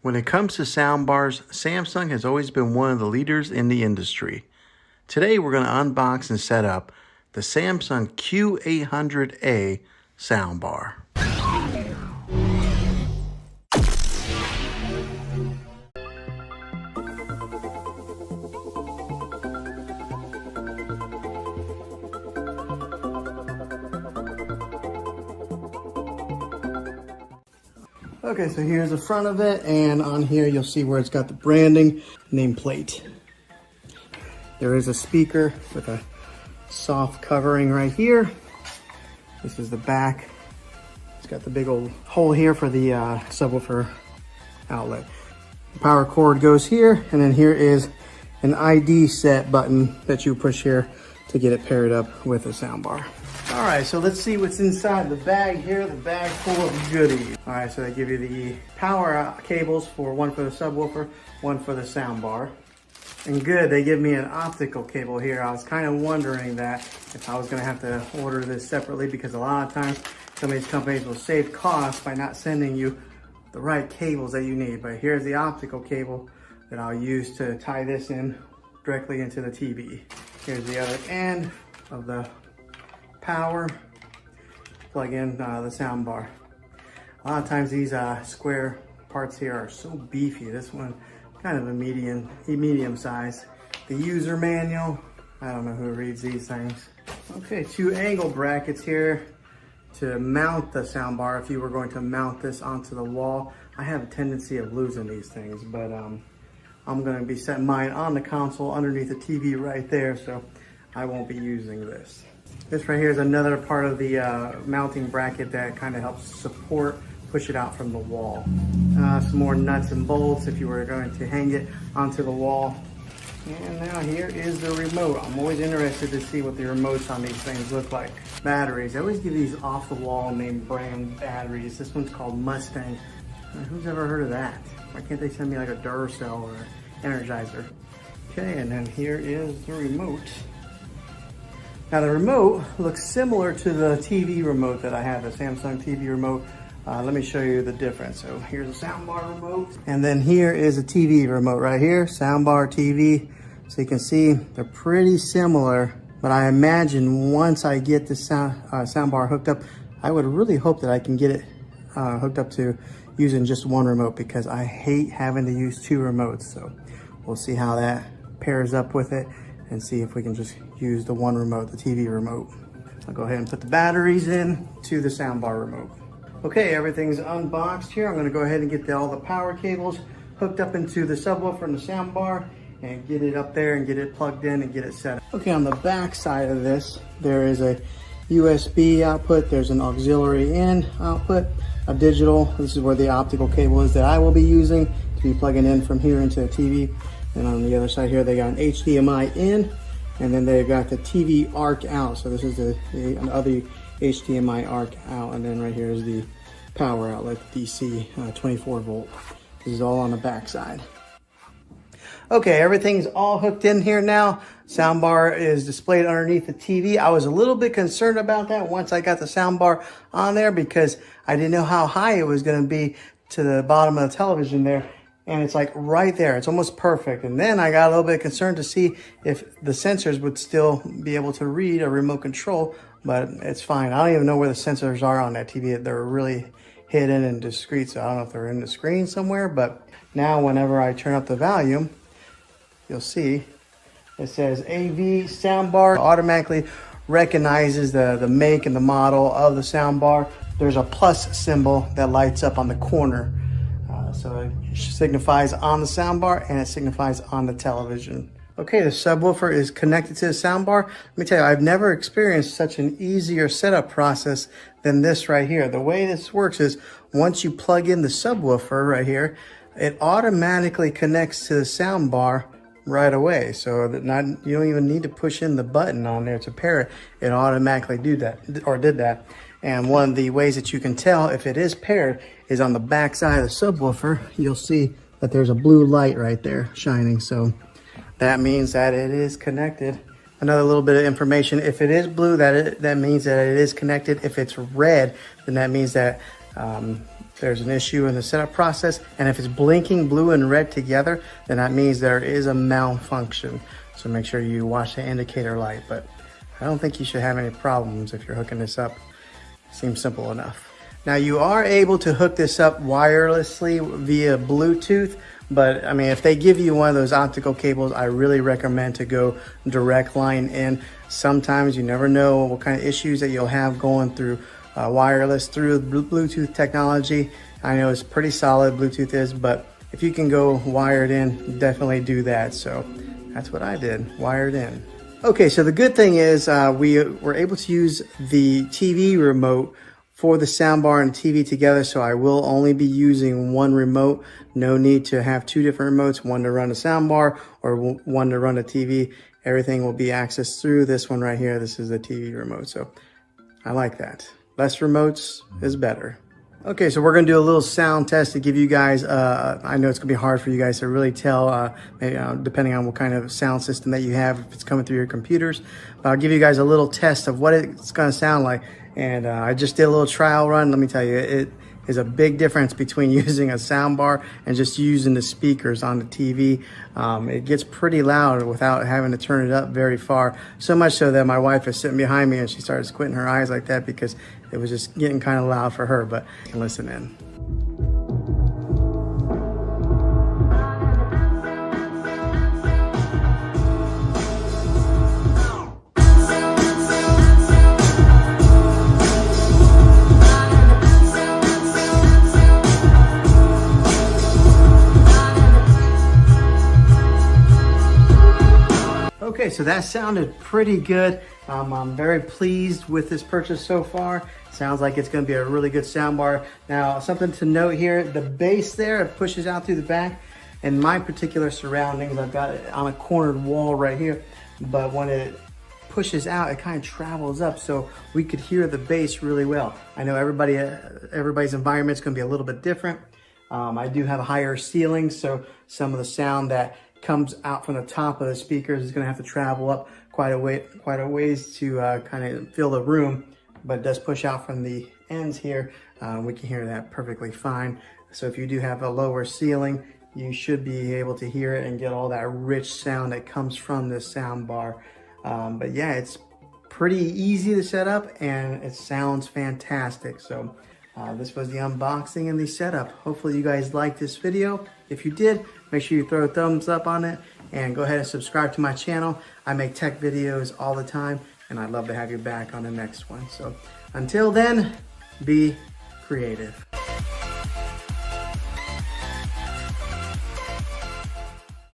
When it comes to soundbars, Samsung has always been one of the leaders in the industry. Today we're going to unbox and set up the Samsung Q800A soundbar. Okay, so here's the front of it, and on here you'll see where it's got the branding nameplate. There is a speaker with a soft covering right here. This is the back. It's got the big old hole here for the subwoofer outlet. The power cord goes here, and then here is an ID set button that you push here to get it paired up with a soundbar. All right, so let's see what's inside the bag here. The bag full of goodies. All right, so they give you the power cables for one for the subwoofer, one for the soundbar. And good, they give me an optical cable here. I was kind of wondering that if I was gonna have to order this separately, because a lot of times some of these companies will save costs by not sending you the right cables that you need. But here's the optical cable that I'll use to tie this in directly into the TV. Here's the other end of the power, plug in the soundbar. A lot of times these square parts here are so beefy. This one kind of a medium size. The user manual, I don't know who reads these things. Okay, 2 angle brackets here to mount the soundbar if you were going to mount this onto the wall. I have a tendency of losing these things, but I'm going to be setting mine on the console underneath the TV right there, so I won't be using this. This right here is another part of the mounting bracket that kind of helps support, push it out from the wall. Some more nuts and bolts if you were going to hang it onto the wall. And now here is the remote. I'm always interested to see what the remotes on these things look like. Batteries, I always give these off the wall name brand batteries. This one's called Mustang. Who's ever heard of that? Why can't they send me like a Duracell or Energizer? Okay, and then here is the remote. Now the remote looks similar to the TV remote that I have, the Samsung TV remote. Let me show you the difference. So here's a soundbar remote, and then here is a TV remote right here, soundbar TV. So you can see they're pretty similar, but I imagine once I get the soundbar hooked up, I would really hope that I can get it hooked up to using just one remote, because I hate having to use 2 remotes. So we'll see how that pairs up with it and see if we can just use the one remote, the TV remote. I'll go ahead and put the batteries in to the soundbar remote. Okay, everything's unboxed here. I'm gonna go ahead and get all the power cables hooked up into the subwoofer and the soundbar and get it up there and get it plugged in and get it set up. Okay, on the back side of this, there is a USB output, there's an auxiliary in output, a digital. This is where the optical cable is that I will be using to be plugging in from here into the TV. And on the other side here, they got an HDMI in, and then they've got the TV arc out. So this is the other HDMI arc out, and then right here is the power outlet, DC 24 volt. This is all on the back side. Okay, everything's all hooked in here now. Soundbar is displayed underneath the TV. I was a little bit concerned about that once I got the soundbar on there, because I didn't know how high it was gonna be to the bottom of the television there. And it's like right there, it's almost perfect. And then I got a little bit concerned to see if the sensors would still be able to read a remote control, but it's fine. I don't even know where the sensors are on that TV. They're really hidden and discreet, so I don't know if they're in the screen somewhere, but now whenever I turn up the volume, you'll see it says AV soundbar. It automatically recognizes the make and the model of the soundbar. There's a plus symbol that lights up on the corner. So it signifies on the soundbar and it signifies on the television. Okay, the subwoofer is connected to the soundbar. Let me tell you, I've never experienced such an easier setup process than this right here. The way this works is once you plug in the subwoofer right here, it automatically connects to the soundbar right away. So that you don't even need to push in the button on there to pair it. It automatically did that. And one of the ways that you can tell if it is paired is on the back side of the subwoofer. You'll see that there's a blue light right there shining. So that means that it is connected. Another little bit of information: if it is blue, that means that it is connected. If it's red, then that means that there's an issue in the setup process. And if it's blinking blue and red together, then that means there is a malfunction. So make sure you watch the indicator light, but I don't think you should have any problems if you're hooking this up. Seems simple enough. Now you are able to hook this up wirelessly via Bluetooth, but I mean, if they give you one of those optical cables, I really recommend to go direct line in. Sometimes you never know what kind of issues that you'll have going through wireless through Bluetooth technology. I know it's pretty solid, Bluetooth is, but if you can go wired in, definitely do that. So that's what I did, wired in. Okay, so the good thing is we were able to use the TV remote for the soundbar and TV together, so I will only be using one remote. No need to have two different remotes, one to run the soundbar or one to run the TV. Everything will be accessed through this one right here. This is the TV remote, so I like that. Less remotes is better. Okay, so we're gonna do a little sound test to give you guys, I know it's gonna be hard for you guys to really tell, maybe, depending on what kind of sound system that you have, if it's coming through your computers. But I'll give you guys a little test of what it's gonna sound like. And I just did a little trial run. Let me tell you, it is a big difference between using a soundbar and just using the speakers on the TV. It gets pretty loud without having to turn it up very far. So much so that my wife is sitting behind me and she started squinting her eyes like that because it was just getting kind of loud for her, but you can listen in. Okay, so that sounded pretty good. I'm very pleased with this purchase so far. Sounds like it's gonna be a really good soundbar. Now, something to note here, the bass there, it pushes out through the back. In my particular surroundings, I've got it on a cornered wall right here, but when it pushes out, it kind of travels up, so we could hear the bass really well. I know everybody's environment's gonna be a little bit different. I do have a higher ceiling, so some of the sound that comes out from the top of the speakers is going to have to travel up quite a ways to kind of fill the room, but it does push out from the ends here. We can hear that perfectly fine. So if you do have a lower ceiling, you should be able to hear it and get all that rich sound that comes from this sound bar. But yeah, it's pretty easy to set up and it sounds fantastic. So this was the unboxing and the setup. Hopefully you guys liked this video. If you did, make sure you throw a thumbs up on it and go ahead and subscribe to my channel. I make tech videos all the time and I'd love to have you back on the next one. So until then, be creative.